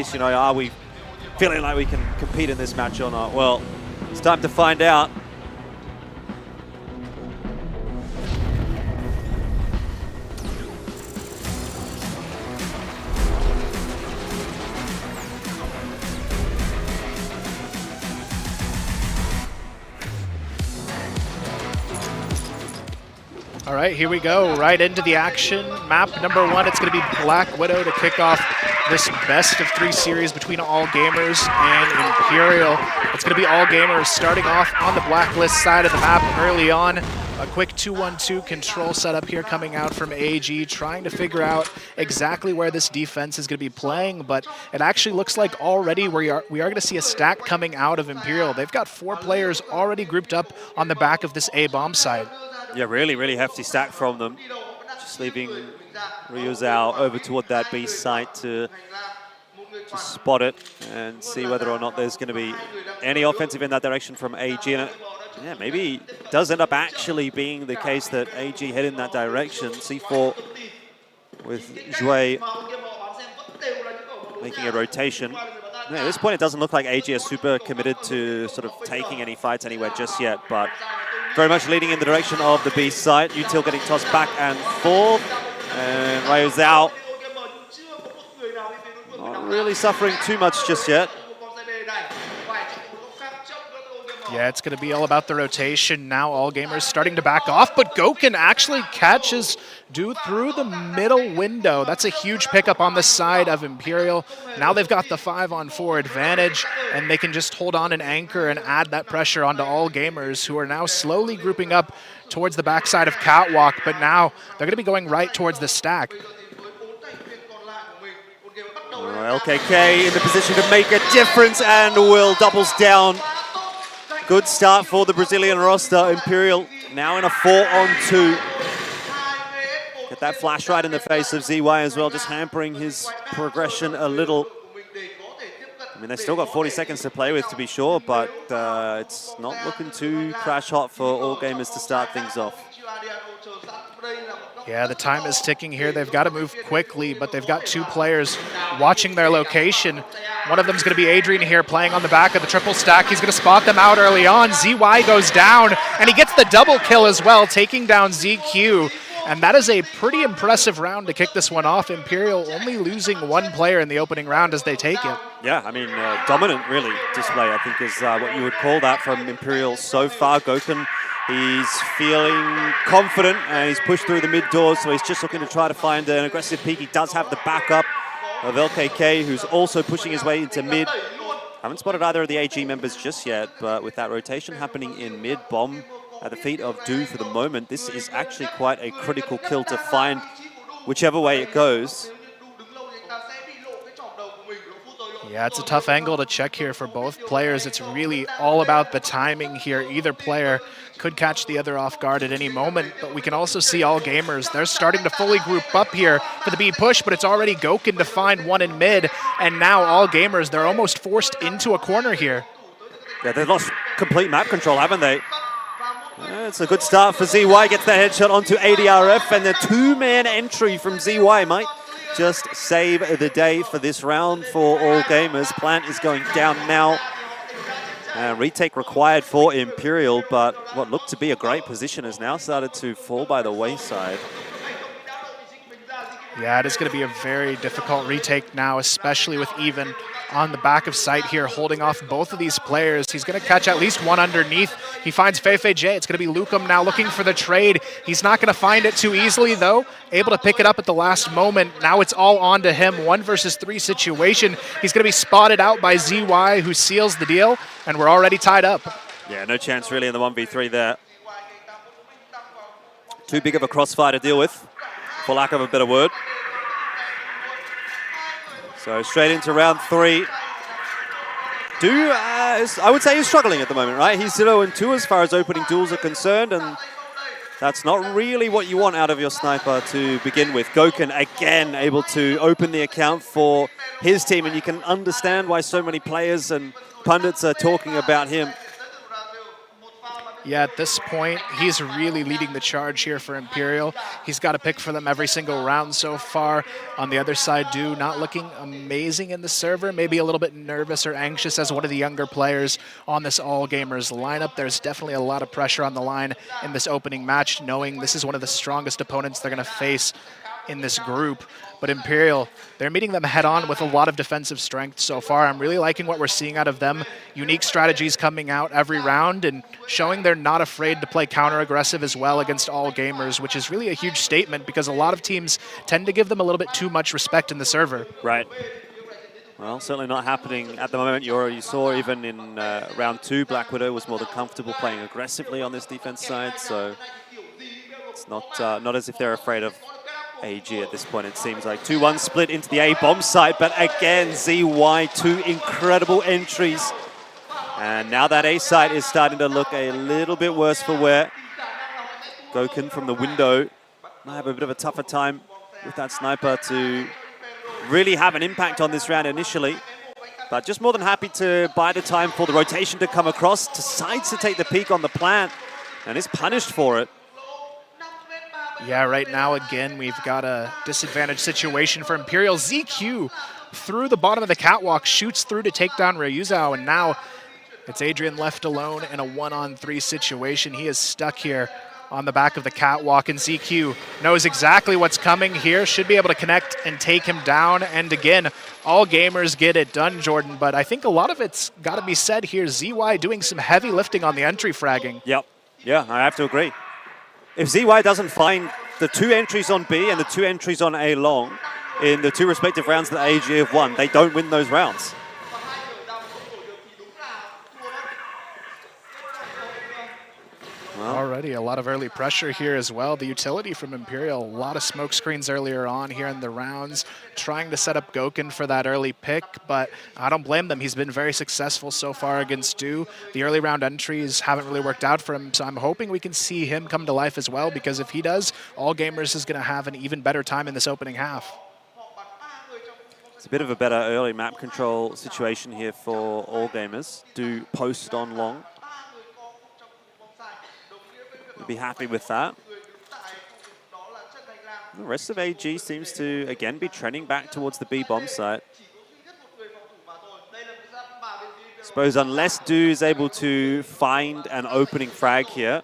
You know, are we feeling like we can compete in this match or not? Well, it's time to find out. All right, here we go, right into the action. Map number 1, it's going to be Black Widow to kick off this best of 3 series between All Gamers and Imperial. It's going to be All Gamers starting off on the Blacklist side of the map early on. A quick 2-1-2 control setup here coming out from AG, trying to figure out exactly where this defense is going to be playing, but it actually looks like already we are going to see a stack coming out of Imperial. They've got 4 players already grouped up on the back of this A-bomb side. Yeah, really hefty stack from them. Just leaving Ryu Zhao over toward that B site to just spot it and see whether or not there's going to be any offensive in that direction from AG. And yeah, maybe it does end up actually being the case that AG head in that direction. C4 with Jue making a rotation. Yeah, at this point, it doesn't look like AG is super committed to sort of taking any fights anywhere just yet, but very much leading in the direction of the B site. Util getting tossed back and forth. And Ryu Zhao not really suffering too much just yet. Yeah, it's going to be all about the rotation now. All Gamers starting to back off, but Gokun actually catches Du through the middle window. That's a huge pickup on the side of Imperial. Now they've got the 5-on-4 advantage, and they can just hold on and anchor and add that pressure onto All Gamers, who are now slowly grouping up towards the backside of Catwalk, but now they're going to be going right towards the stack. LKK in the position to make a difference, and Will doubles down. Good start for the Brazilian roster. Imperial now in a 4-on-2. Get that flash right in the face of ZY as well, just hampering his progression a little. I mean, they've still got 40 seconds to play with, to be sure, but it's not looking too crash hot for All Gamers to start things off. Yeah, the time is ticking here. They've got to move quickly, but they've got 2 players watching their location. One of them is going to be Adrian here playing on the back of the triple stack. He's going to spot them out early on. ZY goes down, and he gets the double kill as well, taking down ZQ. And that is a pretty impressive round to kick this one off. Imperial only losing 1 player in the opening round as they take it. Yeah, I mean, dominant, really, display, I think, is what you would call that from Imperial so far. Gokun, he's feeling confident, and he's pushed through the mid doors, so he's just looking to try to find an aggressive peak. He does have the backup of LKK, who's also pushing his way into mid. Haven't spotted either of the AG members just yet, but with that rotation happening in mid, bomb at the feet of Du for the moment, this is actually quite a critical kill to find whichever way it goes. Yeah, it's a tough angle to check here for both players. It's really all about the timing here. Either player could catch the other off guard at any moment, but we can also see All Gamers. They're starting to fully group up here for the B push, but it's already Gokun to find one in mid, and now All Gamers, they're almost forced into a corner here. Yeah, they've lost complete map control, haven't they? It's a good start for ZY, gets the headshot onto ADRF, and the 2-man entry from ZY might just save the day for this round for All Gamers. Plant is going down now. Retake required for Imperial, but what looked to be a great position has now started to fall by the wayside. Yeah, it is going to be a very difficult retake now, especially with Even on the back of site here, holding off both of these players. He's going to catch at least one underneath. He finds Feifei J. It's going to be Lukum now looking for the trade. He's not going to find it too easily, though. Able to pick it up at the last moment. Now it's all on to him. 1 versus 3 situation. He's going to be spotted out by ZY, who seals the deal, and we're already tied up. Yeah, no chance really in the 1v3 there. Too big of a crossfire to deal with, for lack of a better word. So straight into round 3. Du, I would say he's struggling at the moment, right? He's 0-2 as far as opening duels are concerned, and that's not really what you want out of your sniper to begin with. Gokun, again, able to open the account for his team, and you can understand why so many players and pundits are talking about him. Yeah, at this point, he's really leading the charge here for Imperial. He's got a pick for them every single round so far. On the other side, Do not looking amazing in the server, maybe a little bit nervous or anxious as one of the younger players on this All Gamers lineup. There's definitely a lot of pressure on the line in this opening match, knowing this is one of the strongest opponents they're going to face in this group. But Imperial, they're meeting them head on with a lot of defensive strength so far. I'm really liking what we're seeing out of them. Unique strategies coming out every round and showing they're not afraid to play counter-aggressive as well against All Gamers, which is really a huge statement because a lot of teams tend to give them a little bit too much respect in the server. Right. Well, certainly not happening at the moment. You saw even in round 2, Black Widow was more than comfortable playing aggressively on this defense side, so it's not as if they're afraid of AG at this point. It seems like 2-1 split into the A bomb site, but again, ZY, 2 incredible entries. And now that A site is starting to look a little bit worse for wear. Gokun from the window might have a bit of a tougher time with that sniper to really have an impact on this round initially. But just more than happy to buy the time for the rotation to come across, decides to take the peek on the plant, and is punished for it. Yeah, right now, again, we've got a disadvantaged situation for Imperial. ZQ through the bottom of the catwalk, shoots through to take down Ryuzao, and now it's Adrian left alone in a 1-on-3 situation. He is stuck here on the back of the catwalk, and ZQ knows exactly what's coming here, should be able to connect and take him down. And again, All Gamers get it done, Jordan, but I think a lot of it's got to be said here. ZY doing some heavy lifting on the entry fragging. Yep. Yeah, I have to agree. If ZY doesn't find the 2 entries on B and the 2 entries on A long in the 2 respective rounds that AG have won, they don't win those rounds. Well, already a lot of early pressure here as well. The utility from Imperial, a lot of smoke screens earlier on here in the rounds, trying to set up Gokun for that early pick, but I don't blame them. He's been very successful so far against Do. The early round entries haven't really worked out for him, so I'm hoping we can see him come to life as well, because if he does, All Gamers is going to have an even better time in this opening half. It's a bit of a better early map control situation here for All Gamers. Do post on long. We'll be happy with that. The rest of AG seems to, again, be trending back towards the B bomb site. I suppose unless Do is able to find an opening frag here,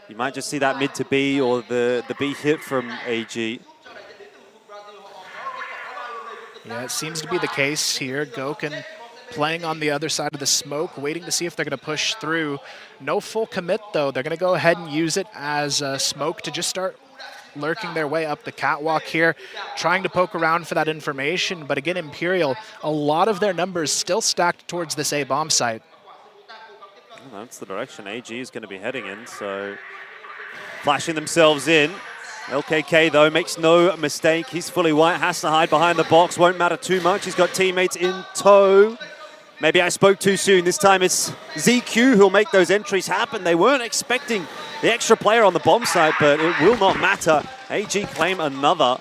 you might just see that mid to B or the B hit from AG. Yeah, it seems to be the case here. Gokun playing on the other side of the smoke, waiting to see if they're going to push through. No full commit, though. They're going to go ahead and use it as smoke to just start lurking their way up the catwalk here, trying to poke around for that information. But again, Imperial, a lot of their numbers still stacked towards this A bomb site. Well, that's the direction AG is going to be heading in, so flashing themselves in. LKK, though, makes no mistake. He's fully white, has to hide behind the box. Won't matter too much. He's got teammates in tow. Maybe I spoke too soon. This time it's ZQ who'll make those entries happen. They weren't expecting the extra player on the bomb site, but it will not matter. AG claim another.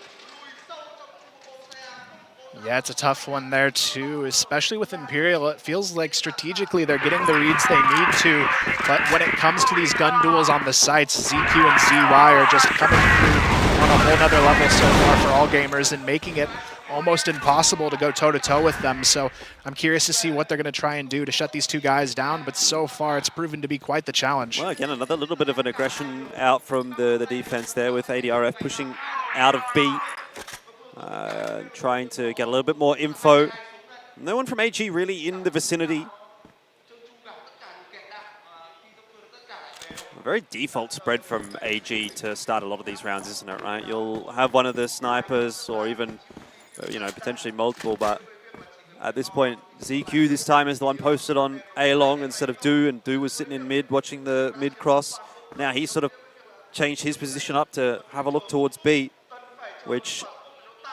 Yeah, it's a tough one there too, especially with Imperial. It feels like strategically they're getting the reads they need to, but when it comes to these gun duels on the sites, ZQ and ZY are just coming through on a whole nother level so far for All Gamers and making it almost impossible to go toe-to-toe with them. So I'm curious to see what they're going to try and do to shut these two guys down, but so far it's proven to be quite the challenge. Well, again, another little bit of an aggression out from the defense there with ADRF pushing out of B. Trying to get a little bit more info. No one from AG really in the vicinity. A very default spread from AG to start a lot of these rounds, isn't it, right? You'll have one of the snipers or even, you know, potentially multiple, but at this point, ZQ this time is the one posted on A long instead of Do, and Do was sitting in mid watching the mid cross. Now he's sort of changed his position up to have a look towards B, which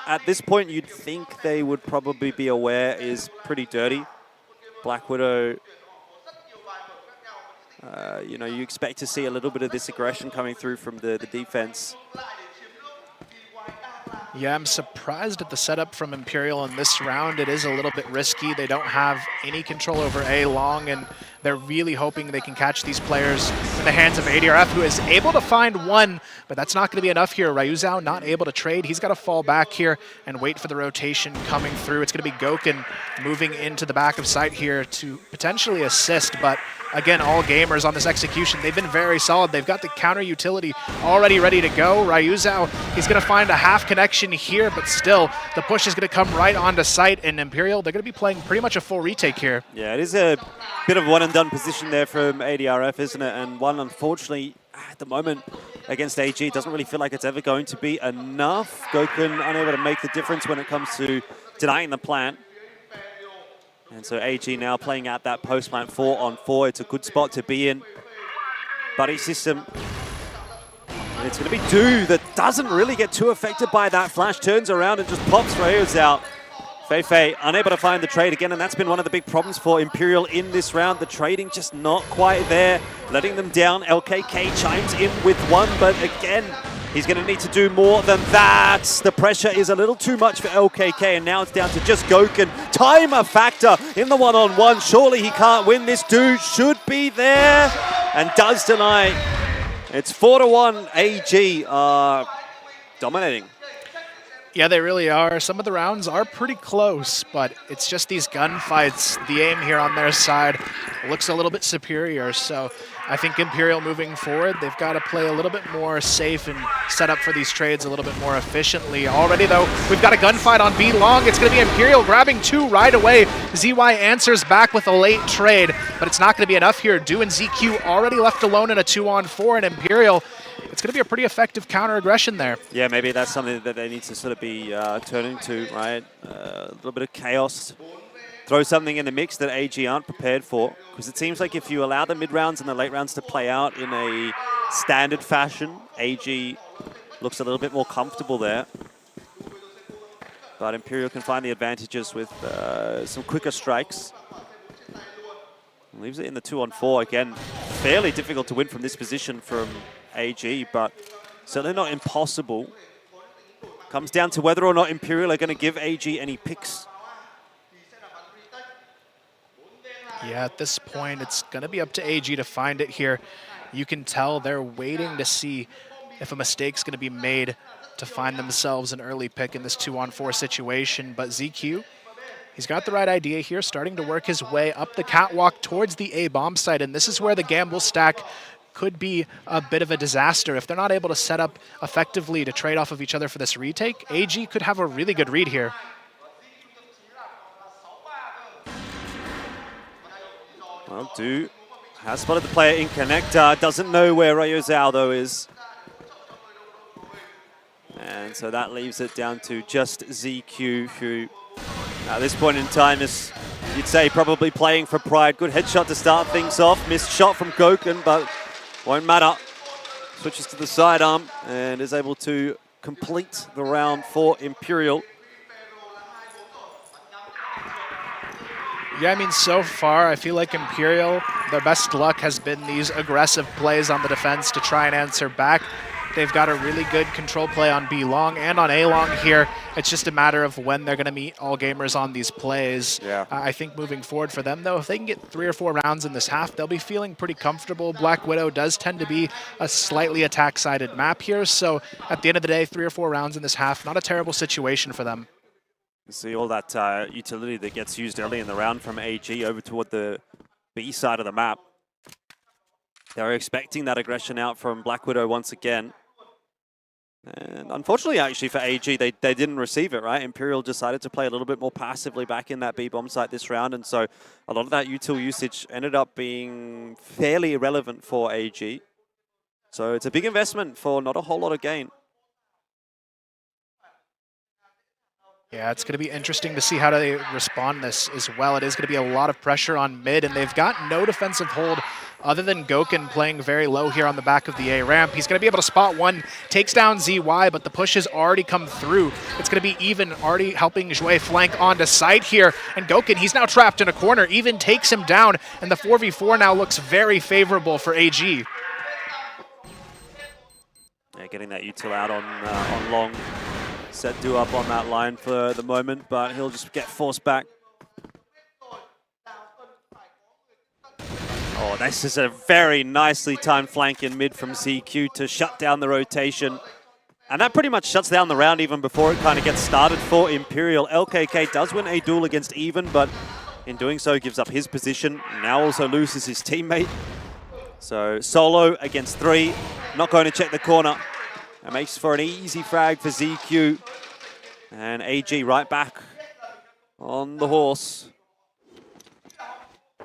at this point, you'd think they would probably be aware is pretty dirty. Black Widow, you know, you expect to see a little bit of this aggression coming through from the defense. Yeah, I'm surprised at the setup from Imperial in this round. It is a little bit risky. They don't have any control over A long, and they're really hoping they can catch these players in the hands of ADRF, who is able to find one, but that's not going to be enough here. Ryuzao not able to trade. He's got to fall back here and wait for the rotation coming through. It's going to be Goken moving into the back of site here to potentially assist, but again, all gamers on this execution, they've been very solid. They've got the counter utility already ready to go. Ryuzao, he's going to find a half connection here, but still, the push is going to come right onto site, and Imperial, they're going to be playing pretty much a full retake here. Yeah, it is a bit of a one-and-done position there from ADRF, isn't it? And one, unfortunately, at the moment, against AG, doesn't really feel like it's ever going to be enough. Goken unable to make the difference when it comes to denying the plant. And so AG now playing out that post plant 4-on-4. It's a good spot to be in. Buddy system. And it's going to be Do that doesn't really get too affected by that flash. Turns around and just pops Reyes out. Feifei unable to find the trade again, and that's been one of the big problems for Imperial in this round. The trading just not quite there, letting them down. LKK chimes in with one, but again, he's going to need to do more than that. The pressure is a little too much for LKK, and now it's down to just Goken. Time a factor in the one-on-one. Surely he can't win this. Dude should be there, and does tonight. It's 4-1. AG are dominating. Yeah, they really are. Some of the rounds are pretty close, but it's just these gunfights. The aim here on their side looks a little bit superior, so I think Imperial moving forward, they've got to play a little bit more safe and set up for these trades a little bit more efficiently. Already, though, we've got a gunfight on B long. It's going to be Imperial grabbing two right away. ZY answers back with a late trade, but it's not going to be enough here. Do and ZQ already left alone in a 2-on-4, and Imperial, it's going to be a pretty effective counter-aggression there. Yeah, maybe that's something that they need to sort of be turning to, right? A little bit of chaos. Throw something in the mix that AG aren't prepared for. Because it seems like if you allow the mid-rounds and the late rounds to play out in a standard fashion, AG looks a little bit more comfortable there. But Imperial can find the advantages with some quicker strikes. Leaves it in the 2-on-4 again. Fairly difficult to win from this position from AG, but certainly not impossible. Comes down to whether or not Imperial are going to give AG any picks. Yeah, at this point, it's going to be up to AG to find it here. You can tell they're waiting to see if a mistake's going to be made to find themselves an early pick in this 2-on-4 situation. But ZQ, he's got the right idea here, starting to work his way up the catwalk towards the A bomb site, and this is where the gamble stack could be a bit of a disaster. If they're not able to set up effectively to trade off of each other for this retake, AG could have a really good read here. Well, Do has spotted the player in connector, doesn't know where Ryuzao though is. And so that leaves it down to just ZQ, who at this point in time is, you'd say, probably playing for pride. Good headshot to start things off. Missed shot from Goken, but won't matter. Switches to the sidearm and is able to complete the round for Imperial. Yeah, I mean, so far, I feel like Imperial, their best luck has been these aggressive plays on the defense to try and answer back. They've got a really good control play on B long and on A long here. It's just a matter of when they're going to meet all gamers on these plays. Yeah. I think moving forward for them, though, if they can get 3 or 4 rounds in this half, they'll be feeling pretty comfortable. Black Widow does tend to be a slightly attack-sided map here, so at the end of the day, 3 or 4 rounds in this half, not a terrible situation for them. You see all that utility that gets used early in the round from AG over toward the B side of the map. They're expecting that aggression out from Black Widow once again. And unfortunately, actually, for AG, they didn't receive it, right? Imperial decided to play a little bit more passively back in that B bomb site this round, and so a lot of that util usage ended up being fairly irrelevant for AG. So it's a big investment for not a whole lot of gain. Yeah, it's going to be interesting to see how they respond this as well. It is going to be a lot of pressure on mid, and they've got no defensive hold other than Goken playing very low here on the back of the A ramp. He's going to be able to spot one, takes down ZY, but the push has already come through. It's going to be Even already helping Jouet flank onto site here, and Goken, he's now trapped in a corner. Even takes him down, and the 4v4 now looks very favorable for AG. Yeah, getting that util out on long. Set Do up on that line for the moment, but he'll just get forced back. Oh, this is a very nicely timed flank in mid from CQ to shut down the rotation. And that pretty much shuts down the round even before it kind of gets started for Imperial. LKK does win a duel against Even, but in doing so gives up his position. Now also loses his teammate. So solo against 3, not going to check the corner. It makes for an easy frag for ZQ. And AG right back on the horse.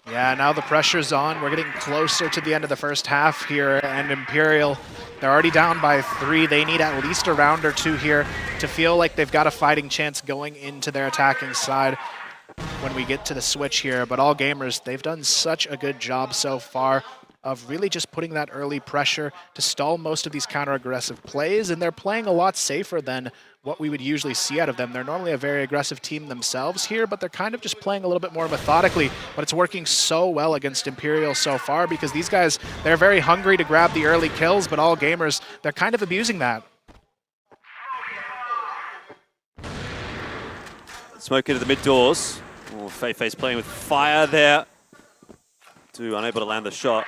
Yeah, now the pressure's on. We're getting closer to the end of the first half here, and Imperial, they're already down by 3. They need at least a round or 2 here to feel like they've got a fighting chance going into their attacking side when we get to the switch here. But all gamers, they've done such a good job so far of really just putting that early pressure to stall most of these counter-aggressive plays, and they're playing a lot safer than what we would usually see out of them. They're normally a very aggressive team themselves here, but they're kind of just playing a little bit more methodically, but it's working so well against Imperial so far because these guys, they're very hungry to grab the early kills, but all gamers, they're kind of abusing that. Smoke into the mid doors. Oh, Feifei's playing with fire there. Unable to land the shot.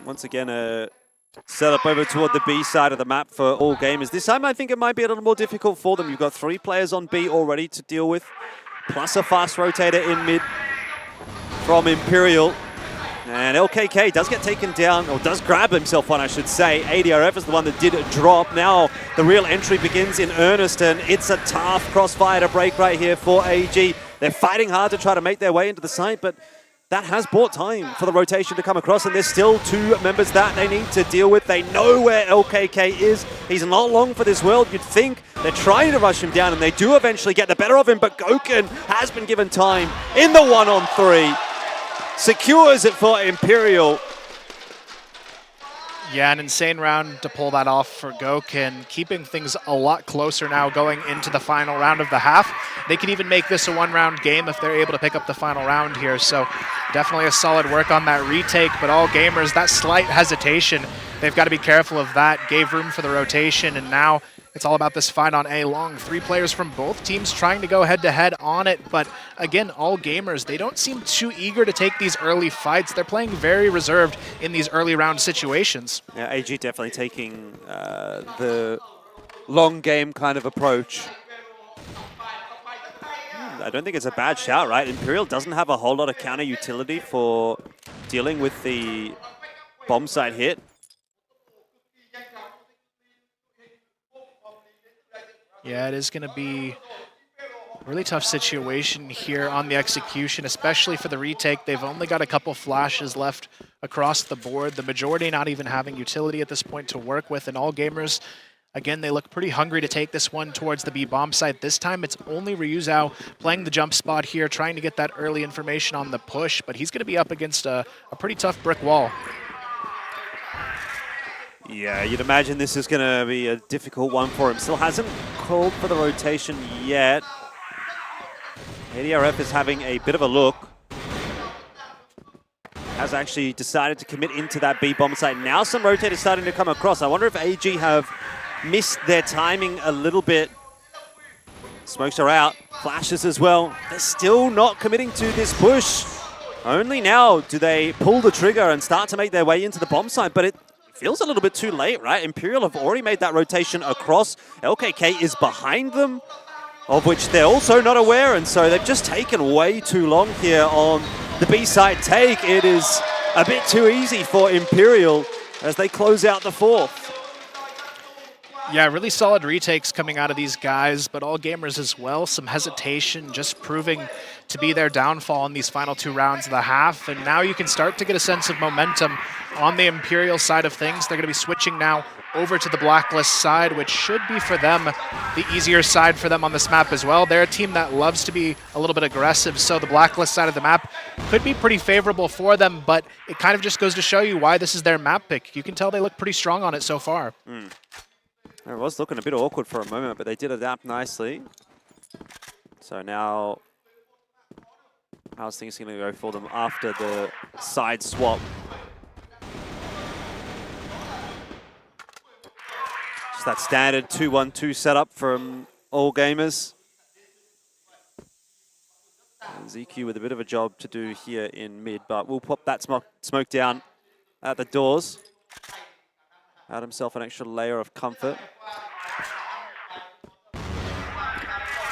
Once again, a setup over toward the B side of the map for all gamers. This time I think it might be a little more difficult for them. You've got 3 players on B already to deal with, plus a fast rotator in mid from Imperial. And LKK does get taken down, or does grab himself one, I should say. ADRF is the one that did drop. Now the real entry begins in earnest, and it's a tough crossfire to break right here for AG. They're fighting hard to try to make their way into the site, but that has bought time for the rotation to come across, and there's still 2 members that they need to deal with. They know where LKK is. He's not long for this world. You'd think they're trying to rush him down, and they do eventually get the better of him, but Gokhan has been given time in the 1-on-3. Secures it for Imperial. Yeah, an insane round to pull that off for Gokhan, keeping things a lot closer now going into the final round of the half. They could even make this a 1-round game if they're able to pick up the final round here, so definitely a solid work on that retake, but all gamers, that slight hesitation, they've got to be careful of that, gave room for the rotation, and now it's all about this fight on A long. 3 players from both teams trying to go head-to-head on it, but again, all gamers, they don't seem too eager to take these early fights. They're playing very reserved in these early round situations. Yeah, AG definitely taking the long game kind of approach. I don't think it's a bad shout, right? Imperial doesn't have a whole lot of counter utility for dealing with the bomb site hit. Yeah, it is going to be a really tough situation here on the execution, especially for the retake. They've only got a couple flashes left across the board, the majority not even having utility at this point to work with, and all gamers, again, they look pretty hungry to take this one towards the B bomb site. This time it's only Ryuzao playing the jump spot here, trying to get that early information on the push, but he's going to be up against a pretty tough brick wall. Yeah, you'd imagine this is going to be a difficult one for him. Still hasn't called for the rotation yet. ADRF is having a bit of a look. Has actually decided to commit into that B bomb site. Now some rotators starting to come across. I wonder if AG have missed their timing a little bit. Smokes are out, flashes as well. They're still not committing to this push. Only now do they pull the trigger and start to make their way into the bomb site, but it feels a little bit too late, right? Imperial have already made that rotation across. LKK is behind them, of which they're also not aware, and so they've just taken way too long here on the B-side take. It is a bit too easy for Imperial as they close out the 4th. Yeah, really solid retakes coming out of these guys, but all gamers as well. Some hesitation, just proving to be their downfall in these final 2 rounds of the half. And now you can start to get a sense of momentum on the Imperial side of things. They're going to be switching now over to the Blacklist side, which should be for them the easier side for them on this map as well. They're a team that loves to be a little bit aggressive, so the Blacklist side of the map could be pretty favorable for them, but it kind of just goes to show you why this is their map pick. You can tell they look pretty strong on it so far. It was looking a bit awkward for a moment, but they did adapt nicely. So now, how's things going to go for them after the side swap? Just that standard 2-1-2 setup from all gamers. ZQ with a bit of a job to do here in mid, but we'll pop that smoke down at the doors. Add himself an extra layer of comfort.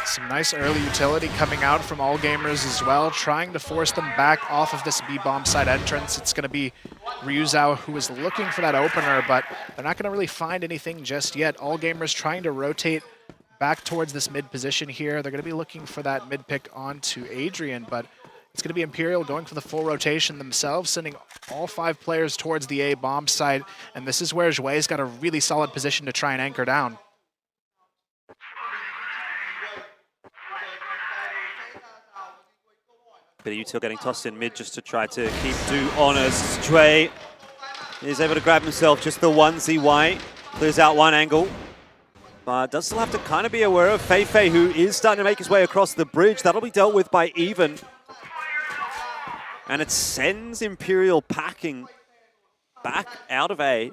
Some nice early utility coming out from All Gamers as well, trying to force them back off of this B-bomb side entrance. It's going to be Ryuzao who is looking for that opener, but they're not going to really find anything just yet. All Gamers trying to rotate back towards this mid position here. They're going to be looking for that mid pick onto Adrian, but it's going to be Imperial going for the full rotation themselves, sending all 5 players towards the A bomb side, and this is where Joue's got a really solid position to try and anchor down. Bit of util getting tossed in mid just to try to keep Du honest. Joue is able to grab himself just the one ZY, clears out one angle. But does still have to kind of be aware of Feifei, who is starting to make his way across the bridge. That'll be dealt with by Even. And it sends Imperial packing back out of A.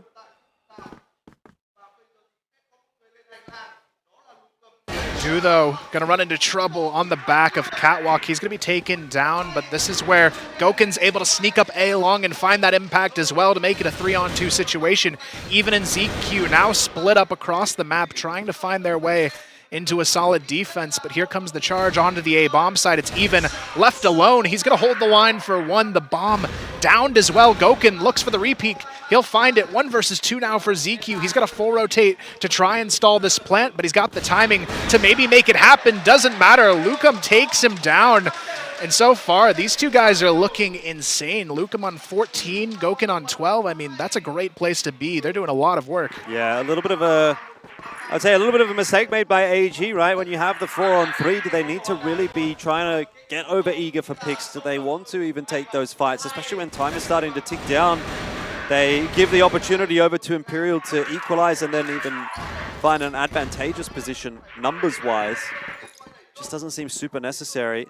Du, though, going to run into trouble on the back of Catwalk. He's going to be taken down, but this is where Gouken's able to sneak up A long and find that impact as well to make it a 3-on-2 situation. Even in ZQ now split up across the map, trying to find their way into a solid defense, but here comes the charge onto the A bomb side. It's Even left alone. He's going to hold the line for one. The bomb downed as well. Gouken looks for the repeat. He'll find it. 1 versus 2 now for ZQ. He's got a full rotate to try and stall this plant, but he's got the timing to maybe make it happen. Doesn't matter. Lukum takes him down. And so far, these two guys are looking insane. Lukum on 14, Gouken on 12. I mean, that's a great place to be. They're doing a lot of work. Yeah, a little bit of a... I'd say a little bit of a mistake made by AG, right? When you have the 4-on-3, do they need to really be trying to get over eager for picks? Do they want to even take those fights, especially when time is starting to tick down? They give the opportunity over to Imperial to equalize and then even find an advantageous position numbers-wise. Just doesn't seem super necessary.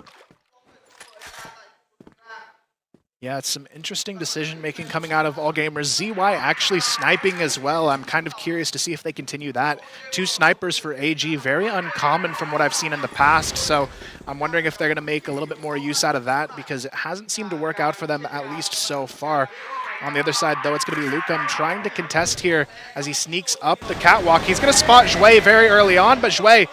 Yeah, it's some interesting decision-making coming out of All Gamers. ZY actually sniping as well. I'm kind of curious to see if they continue that. 2 snipers for AG, very uncommon from what I've seen in the past, so I'm wondering if they're going to make a little bit more use out of that because it hasn't seemed to work out for them, at least so far. On the other side, though, it's going to be Lukum trying to contest here as he sneaks up the catwalk. He's going to spot Joue very early on, but Joue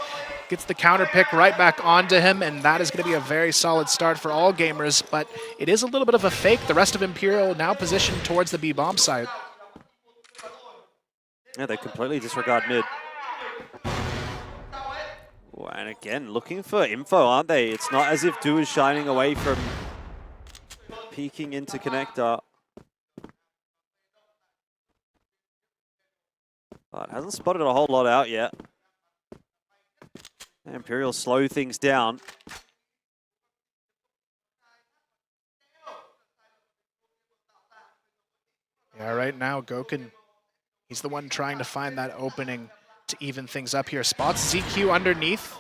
gets the counter pick right back onto him, and that is going to be a very solid start for All Gamers, but it is a little bit of a fake. The rest of Imperial now positioned towards the B-bomb side. Yeah, they completely disregard mid. And again, looking for info, aren't they? It's not as if Du is shining away from peeking into connector. But hasn't spotted a whole lot out yet. Imperial slow things down. Yeah, right now, Gouken, he's the one trying to find that opening to even things up here. Spots ZQ underneath.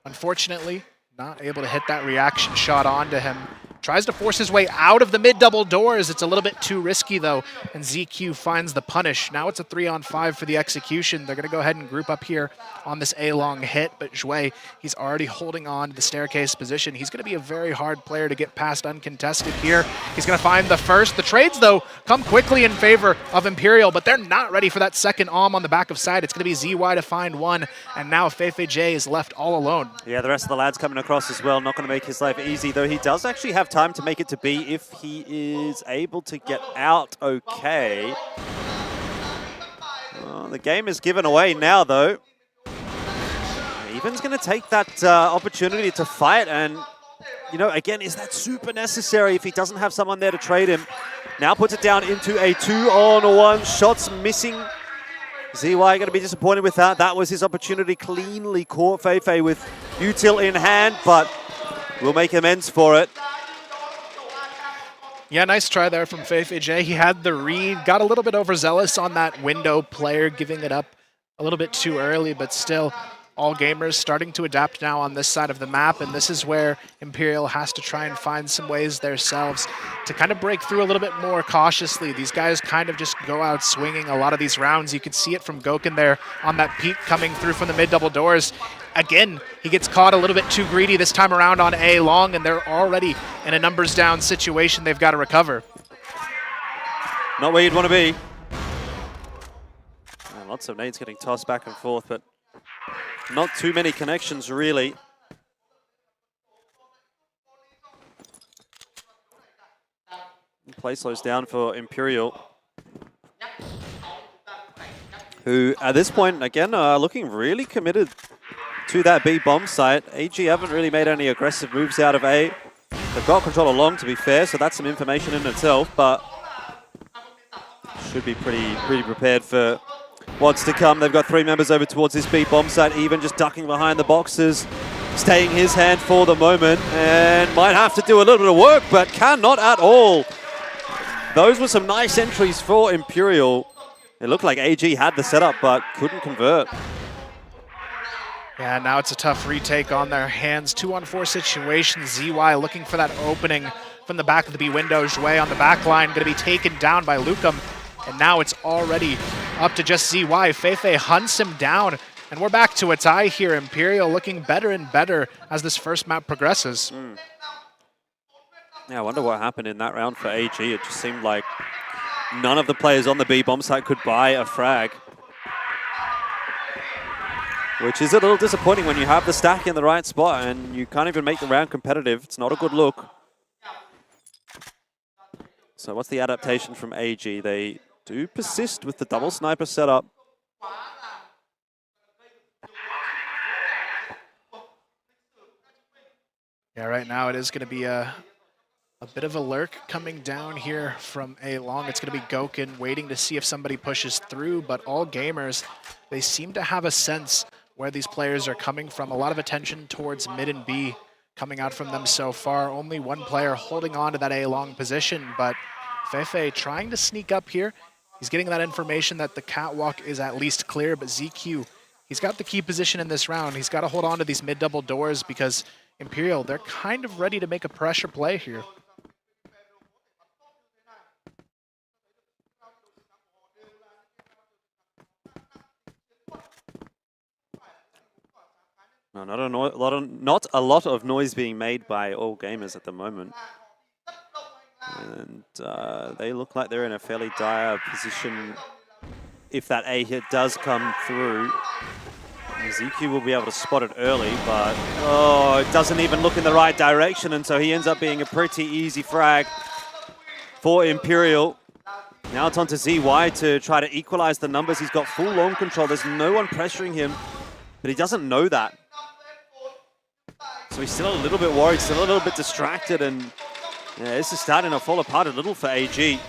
Unfortunately, not able to hit that reaction shot onto him. Tries to force his way out of the mid-double doors. It's a little bit too risky, though, and ZQ finds the punish. Now it's a 3-on-5 for the execution. They're going to go ahead and group up here on this A-long hit, but Joue, he's already holding on to the staircase position. He's going to be a very hard player to get past uncontested here. He's going to find the first. The trades, though, come quickly in favor of Imperial, but they're not ready for that second on the back of side. It's going to be ZY to find one, and now Feifei J is left all alone. Yeah, the rest of the lads coming across as well. Not going to make his life easy, though he does actually have time to make it to B if he is able to get out okay. The game is given away now, though. Even's going to take that opportunity to fight, and, you know, again, is that super necessary if he doesn't have someone there to trade him? Now puts it down into a 2-on-1. Shots missing. ZY going to be disappointed with that. That was his opportunity. Cleanly caught Feifei with util in hand, but we'll make amends for it. Yeah, nice try there from Feifei J. He had the read, got a little bit overzealous on that window player, giving it up a little bit too early, but still All Gamers starting to adapt now on this side of the map, and this is where Imperial has to try and find some ways themselves to kind of break through a little bit more cautiously. These guys kind of just go out swinging a lot of these rounds. You can see it from Goken there on that peak coming through from the mid double doors. Again, he gets caught a little bit too greedy this time around on A long, and they're already in a numbers down situation they've got to recover. Not where you'd want to be. And lots of nades getting tossed back and forth, but not too many connections, really. Play slows down for Imperial, who at this point, again, are looking really committed to that B bomb site. AG haven't really made any aggressive moves out of A. They've got control along, to be fair, so that's some information in itself, but should be pretty prepared for what's to come. They've got 3 members over towards this B bomb site, even just ducking behind the boxes, staying his hand for the moment, and might have to do a little bit of work, but cannot at all. Those were some nice entries for Imperial. It looked like AG had the setup, but couldn't convert. Yeah, now it's a tough retake on their hands. 2-on-4 situation. ZY looking for that opening from the back of the B window. Jouet on the back line, going to be taken down by Lucum. And now it's already up to just ZY. Feifei hunts him down. And we're back to a tie here. Imperial looking better and better as this first map progresses. Yeah, I wonder what happened in that round for AG. It just seemed like none of the players on the B bomb site could buy a frag, which is a little disappointing when you have the stack in the right spot and you can't even make the round competitive. It's not a good look. So what's the adaptation from AG? They do persist with the double sniper setup. Yeah, right now it is going to be a bit of a lurk coming down here from A long. It's going to be Goken waiting to see if somebody pushes through, but All Gamers, they seem to have a sense where these players are coming from. A lot of attention towards mid and B coming out from them so far. Only one player holding on to that A long position, but Feifei trying to sneak up here. He's getting that information that the catwalk is at least clear, but ZQ, he's got the key position in this round. He's got to hold on to these mid double doors because Imperial, they're kind of ready to make a pressure play here. No, not a lot of noise being made by All Gamers at the moment. And they look like they're in a fairly dire position if that A hit does come through. ZQ will be able to spot it early, but it doesn't even look in the right direction, and so he ends up being a pretty easy frag for Imperial. Now it's on to ZY to try to equalize the numbers. He's got full long control. There's no one pressuring him, but he doesn't know that. So he's still a little bit worried, still a little bit distracted, and yeah, this is starting to fall apart a little for AG.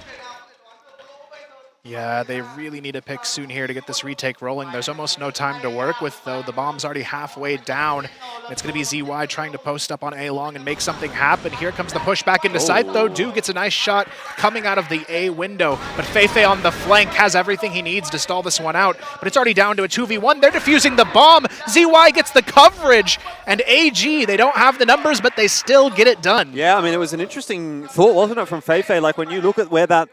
Yeah, they really need a pick soon here to get this retake rolling. There's almost no time to work with, though. The bomb's already halfway down. And it's going to be ZY trying to post up on A long and make something happen. Here comes the push back into sight, though. Du gets a nice shot coming out of the A window. But Feifei on the flank has everything he needs to stall this one out. But it's already down to a 2v1. They're defusing the bomb. ZY gets the coverage. And AG, they don't have the numbers, but they still get it done. Yeah, I mean, it was an interesting thought, wasn't it, from Feifei? Like, when you look at where that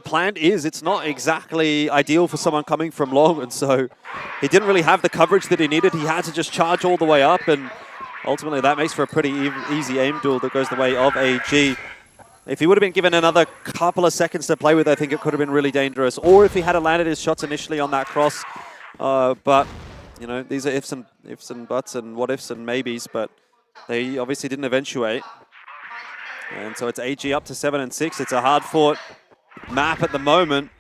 plant is, it's not exactly ideal for someone coming from long, and so he didn't really have the coverage that he needed. He had to just charge all the way up, and ultimately that makes for a pretty easy aim duel that goes the way of AG. If he would have been given another couple of seconds to play with, I think it could have been really dangerous, or if he had landed his shots initially on that cross. But, you know, these are ifs and buts and what ifs and maybes, but they obviously didn't eventuate. And so it's AG up to 7 and 6. It's a hard-fought map at the moment.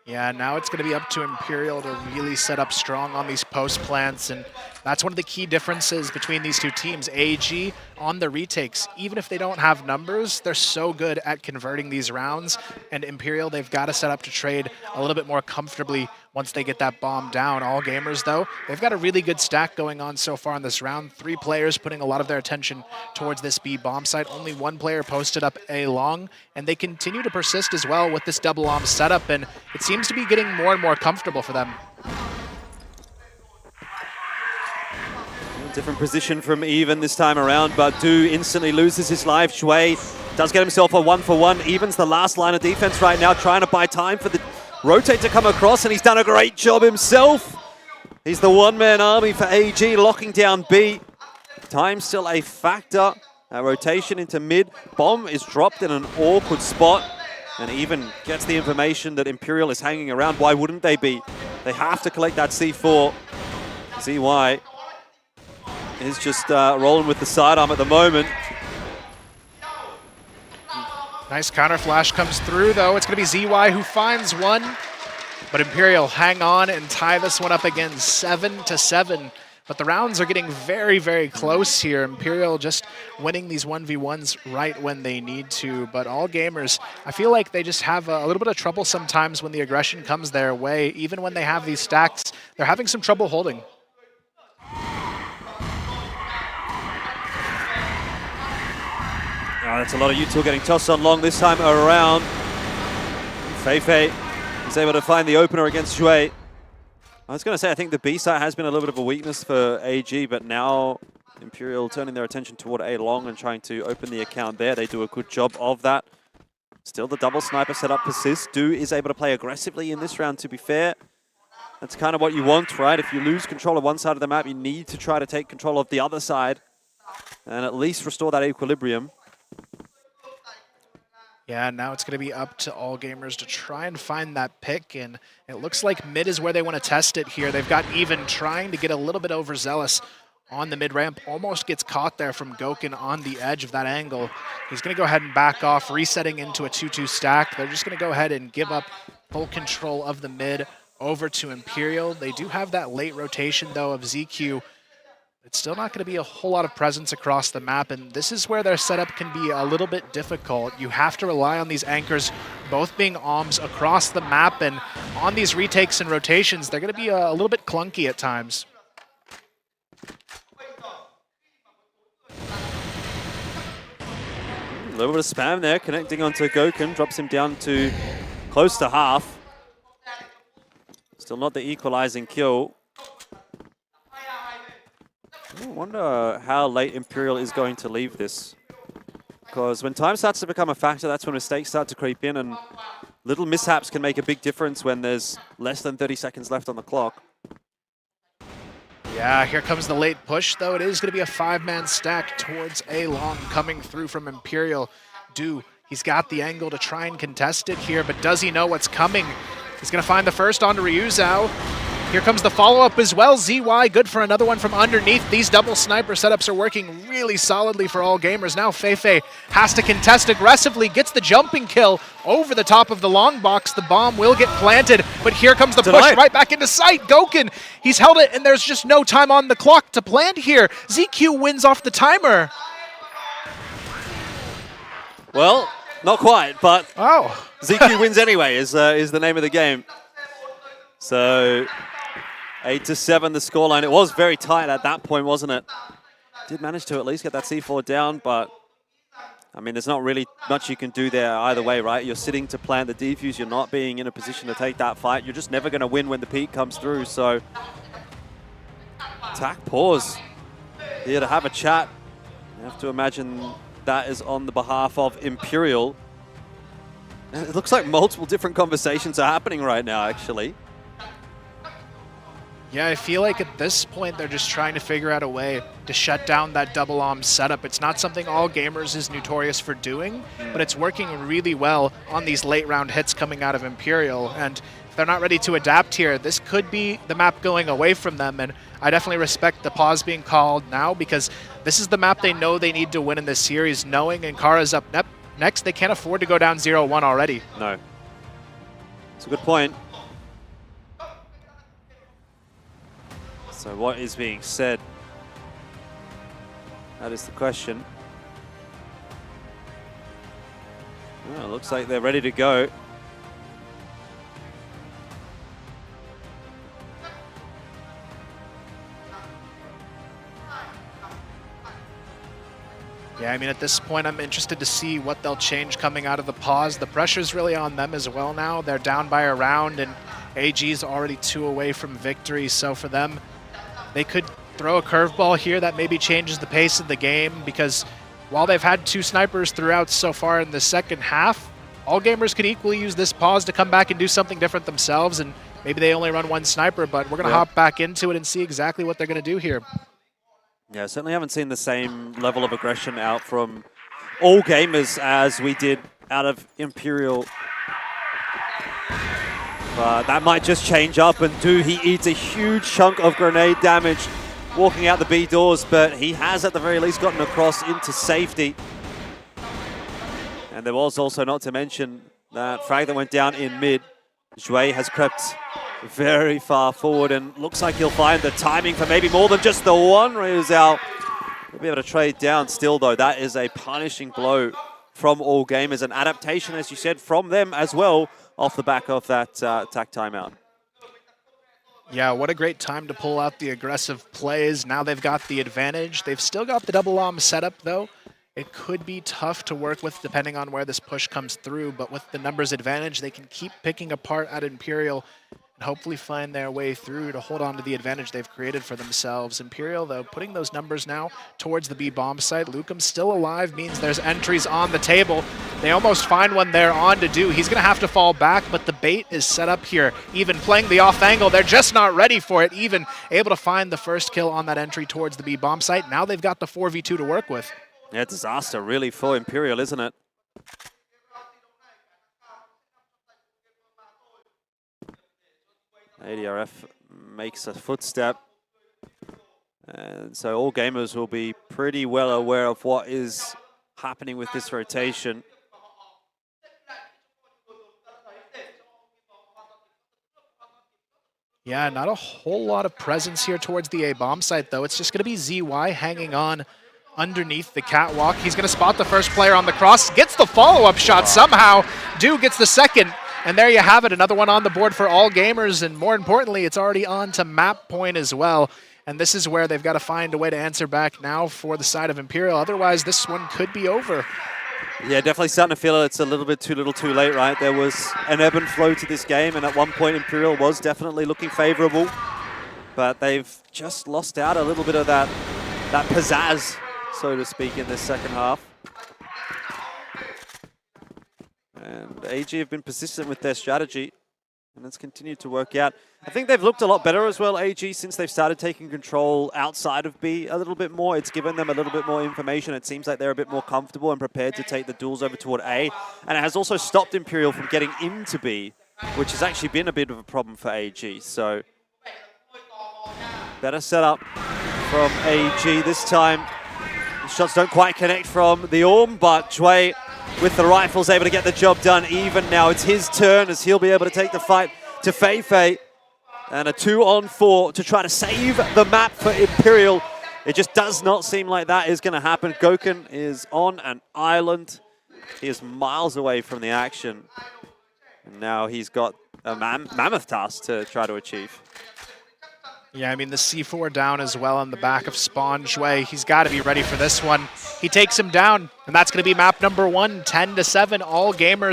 Yeah, now it's going to be up to Imperial to really set up strong on these post plants, and that's one of the key differences between these two teams. AG on the retakes, even if they don't have numbers, they're so good at converting these rounds, and Imperial, they've got to set up to trade a little bit more comfortably once they get that bomb down. All Gamers, though, they've got a really good stack going on so far in this round. 3 players putting a lot of their attention towards this B bomb site. Only 1 player posted up A long, and they continue to persist as well with this double bomb setup, and it seems to be getting more and more comfortable for them. Different position from Even this time around, but Du instantly loses his life. Shui does get himself a 1-for-1, evens the last line of defense right now, trying to buy time for the rotate to come across, and he's done a great job himself. He's the one-man army for AG, locking down B. Time still a factor. Rotation into mid. Bomb is dropped in an awkward spot, and Even gets the information that Imperial is hanging around. Why wouldn't they be? They have to collect that C4. ZY is just rolling with the sidearm at the moment. Nice counter flash comes through, though. It's going to be ZY who finds one. But Imperial hang on and tie this one up again, 7-7. But the rounds are getting very, very close here. Imperial just winning these 1v1s right when they need to. But all gamers, I feel like they just have a little bit of trouble sometimes when the aggression comes their way. Even when they have these stacks, they're having some trouble holding. Oh, that's a lot of util getting tossed on long this time around. Feifei is able to find the opener against Shui. I was going to say, I think the B side has been a little bit of a weakness for AG, but now Imperial turning their attention toward A long and trying to open the account there. They do a good job of that. Still the double sniper setup persists. Du is able to play aggressively in this round, to be fair. That's kind of what you want, right? If you lose control of one side of the map, you need to try to take control of the other side and at least restore that equilibrium. Yeah, now it's going to be up to all gamers to try and find that pick, and it looks like mid is where they want to test it here. They've got Even trying to get a little bit overzealous on the mid ramp, almost gets caught there from Gokun on the edge of that angle. He's going to go ahead and back off, resetting into a 2-2 stack. They're just going to go ahead and give up full control of the mid over to Imperial. They do have that late rotation, though, of ZQ. It's still not going to be a whole lot of presence across the map, and this is where their setup can be a little bit difficult. You have to rely on these anchors both being OMs across the map, and on these retakes and rotations, they're going to be a little bit clunky at times. A little bit of spam there, connecting onto Gokun, drops him down to close to half. Still not the equalizing kill. I wonder how late Imperial is going to leave this. Because when time starts to become a factor, that's when mistakes start to creep in, and little mishaps can make a big difference when there's less than 30 seconds left on the clock. Yeah, here comes the late push, though. It is going to be a 5-man stack towards A long coming through from Imperial. Du, he's got the angle to try and contest it here, but does he know what's coming? He's going to find the first onto Ryuzao. Here comes the follow-up as well. ZY, good for another one from underneath. These double sniper setups are working really solidly for all gamers. Now Feifei has to contest aggressively, gets the jumping kill over the top of the long box. The bomb will get planted, but here comes the push right back into sight. Gokun, he's held it, and there's just no time on the clock to plant here. ZQ wins off the timer. Well, not quite, but oh. ZQ wins anyway is the name of the game. So 8-7 the scoreline. It was very tight at that point, wasn't it? Did manage to at least get that C4 down, but I mean, there's not really much you can do there either way, right? You're sitting to plant the defuse. You're not being in a position to take that fight. You're just never going to win when the peak comes through. So attack pause here to have a chat. You have to imagine that is on the behalf of Imperial. And it looks like multiple different conversations are happening right now, actually. Yeah, I feel like at this point they're just trying to figure out a way to shut down that double OM setup. It's not something All Gamers is notorious for doing, but it's working really well on these late round hits coming out of Imperial. And if they're not ready to adapt here, this could be the map going away from them. And I definitely respect the pause being called now, because this is the map they know they need to win in this series. Knowing Ankara's up next, they can't afford to go down 0-1 already. No. It's a good point. So what is being said? That is the question. Oh, looks like they're ready to go. Yeah, I mean, at this point, I'm interested to see what they'll change coming out of the pause. The pressure's really on them as well now. They're down by a round, and AG's already 2 away from victory. So for them, they could throw a curveball here that maybe changes the pace of the game, because while they've had 2 snipers throughout so far in the second half, all gamers could equally use this pause to come back and do something different themselves, and maybe they only run 1 sniper, but we're going to hop back into it and see exactly what they're going to do here. Yeah, certainly haven't seen the same level of aggression out from all gamers as we did out of Imperial. But that might just change up, and he eats a huge chunk of grenade damage walking out the B doors, but he has at the very least gotten across into safety. And there was also, not to mention, that frag that went down in mid. Jue has crept very far forward and looks like he'll find the timing for maybe more than just the one. Ryu's out. We'll be able to trade down still, though. That is a punishing blow from all gamers. An adaptation, as you said, from them as well, off the back of that attack timeout. Yeah, what a great time to pull out the aggressive plays. Now they've got the advantage. They've still got the double OM setup, though. It could be tough to work with depending on where this push comes through, but with the numbers advantage, they can keep picking apart at Imperial and hopefully find their way through to hold on to the advantage they've created for themselves. Imperial, though, putting those numbers now towards the B bomb site. Lucum's still alive, means there's entries on the table. They almost find one there on to do. He's going to have to fall back, but the bait is set up here. Even playing the off angle, they're just not ready for it. Even able to find the first kill on that entry towards the B bomb site. Now they've got the 4v2 to work with. Yeah, disaster really for Imperial, isn't it? ADRF makes a footstep. And so all gamers will be pretty well aware of what is happening with this rotation. Yeah, not a whole lot of presence here towards the A bomb site, though. It's just going to be ZY hanging on underneath the catwalk. He's going to spot the first player on the cross, gets the follow-up shot somehow. Do gets the second, and there you have it. Another one on the board for all gamers, and more importantly, it's already on to map point as well. And this is where they've got to find a way to answer back now for the side of Imperial. Otherwise, this one could be over. Yeah, definitely starting to feel it's a little bit too little too late, right? There was an ebb and flow to this game, and at one point Imperial was definitely looking favorable, but they've just lost out a little bit of that pizzazz, so to speak, in this second half. And AG have been persistent with their strategy, and it's continued to work out. I think they've looked a lot better as well, AG, since they've started taking control outside of B a little bit more. It's given them a little bit more information. It seems like they're a bit more comfortable and prepared to take the duels over toward A. And it has also stopped Imperial from getting into B, which has actually been a bit of a problem for AG. So better setup from AG this time. The shots don't quite connect from the Orm, but Jue with the rifles able to get the job done even now. It's his turn as he'll be able to take the fight to Feifei. And a 2-on-4 to try to save the map for Imperial. It just does not seem like that is going to happen. Gokun is on an island. He is miles away from the action. And now he's got a mammoth task to try to achieve. Yeah, I mean, the C4 down as well on the back of Spawn Jue. He's got to be ready for this one. He takes him down, and that's going to be map number 1, 10-7. All gamers